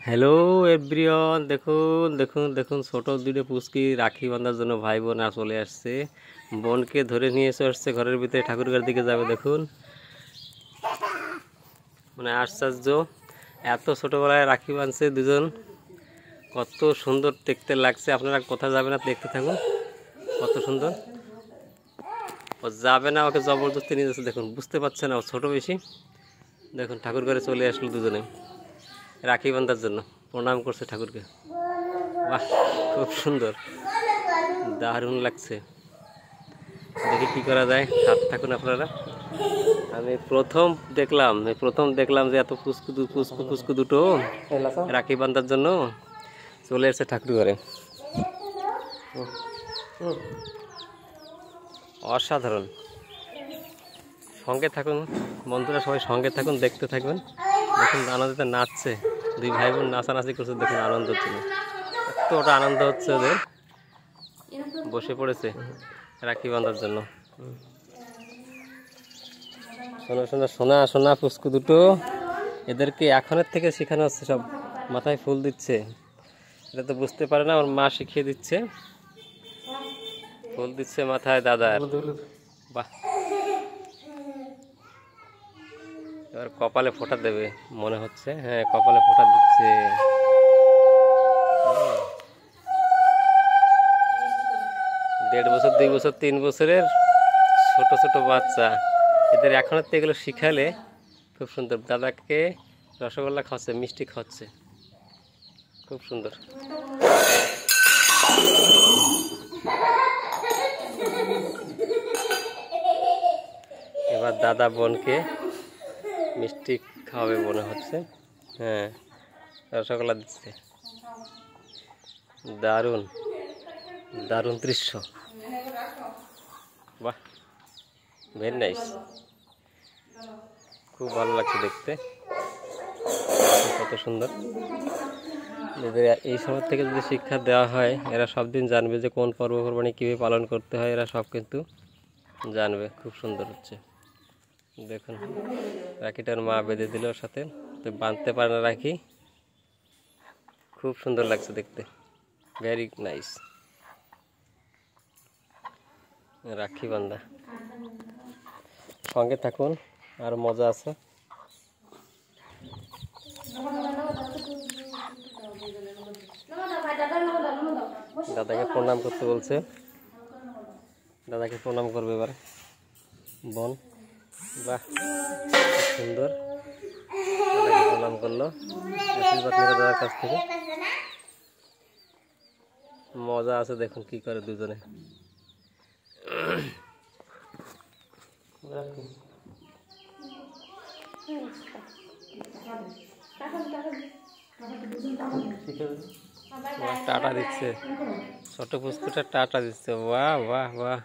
Hello everyone, দেখুন দেখুন দেখুন ছোট দুটো পুচকি রাখি বাঁধার জন্য ভাই বোন আর চলে আসছে। বোনকে ধরে নিয়ে এসে আসছে ঘরের ভিতরে, ঠাকুরঘর দিকে যাবে। দেখুন মানে আশ্চর্য, এত ছোটবেলায় রাখি বাঁধছে দুজন, কত সুন্দর দেখতে লাগছে। আপনারা কোথায় যাবে না, দেখতে থাকুন কত সুন্দর। ও যাবে না, ওকে জবরদস্তি নিয়ে যাচ্ছে। দেখুন বুঝতে পারছে না, ও ছোটো বেশি। দেখুন ঠাকুর ঘরে চলে আসলো দুজনে রাখি বাঁধার জন্য, প্রণাম করছে ঠাকুরকে। বাহ, খুব সুন্দর, দারুণ লাগছে। দেখি কি করা যায়, সাথে থাকুন আপনারা। আমি প্রথম দেখলাম যে এত পুচকু পুচকু দুটো রাখি বাঁধার জন্য চলে এসেছে ঠাকুর ঘরে। অসাধারণ। সঙ্গে থাকুন বন্ধুরা, সবাই সঙ্গে থাকুন, দেখতে থাকবেন। দেখুন আনন্দতে নাচছে, দুই ভাই বোন নাচানাচি করছে। দেখুন আনন্দ হচ্ছে, এতটা আনন্দ হচ্ছে ওদের। বসে পড়েছে রাখি বাঁধার জন্য। শোনা শোনা শোনা শোনা পুচকু দুটো, এদেরকে এখনের থেকে শেখানো হচ্ছে, সব মাথায় ফুল দিচ্ছে। এটা তো বুঝতে পারে না, ওর মা শিখিয়ে দিচ্ছে। ফুল দিচ্ছে মাথায় দাদার। বাহ, এবার কপালে ফোঁটা দেবে মনে হচ্ছে। হ্যাঁ, কপালে ফোঁটা দিচ্ছে। 1.5 বছর 2 বছর 3 বছরের ছোট ছোট বাচ্চা, এদের এখনের থেকে এগুলো শিখালে খুব সুন্দর। দাদাকে রসগোল্লা খাওয়াচ্ছে, মিষ্টি খাওয়াচ্ছে, খুব সুন্দর। এবার দাদা বোনকে মিষ্টি খাওয়াবে মনে হচ্ছে। হ্যাঁ, রসগোল্লা দিচ্ছে। দারুণ দারুণ দৃশ্য। বাহ, ভেরি নাইস, খুব ভালো লাগছে দেখতে। কত সুন্দর। এদের এই সময় থেকে যদি শিক্ষা দেওয়া হয়, এরা সব দিন জানবে যে কোন পর্বপর্বাণী কীভাবে পালন করতে হয়। এরা সব কিন্তু জানবে। খুব সুন্দর হচ্ছে। দেখুন রাখিটার মা বেঁধে দিল ওর সাথে, তো বাঁধতে পারে না রাখি। খুব সুন্দর লাগছে দেখতে, ভেরি নাইস। রাখি বান্ধা, সঙ্গে থাকুন, আর মজা আছে। দাদাকে প্রণাম করতে বলছে, দাদাকে প্রণাম করবে এবার বোন। বাহ, সুন্দর। দাদাকে প্রণাম করলো, আশীর্বাদ নিল দাদার কাছ থেকে। মজা আছে, দেখুন কি করে দুজনে। টাটা দিচ্ছে, ছোট পুষ্কুটা টাটা দিচ্ছে। বাহ বাহ বাহ।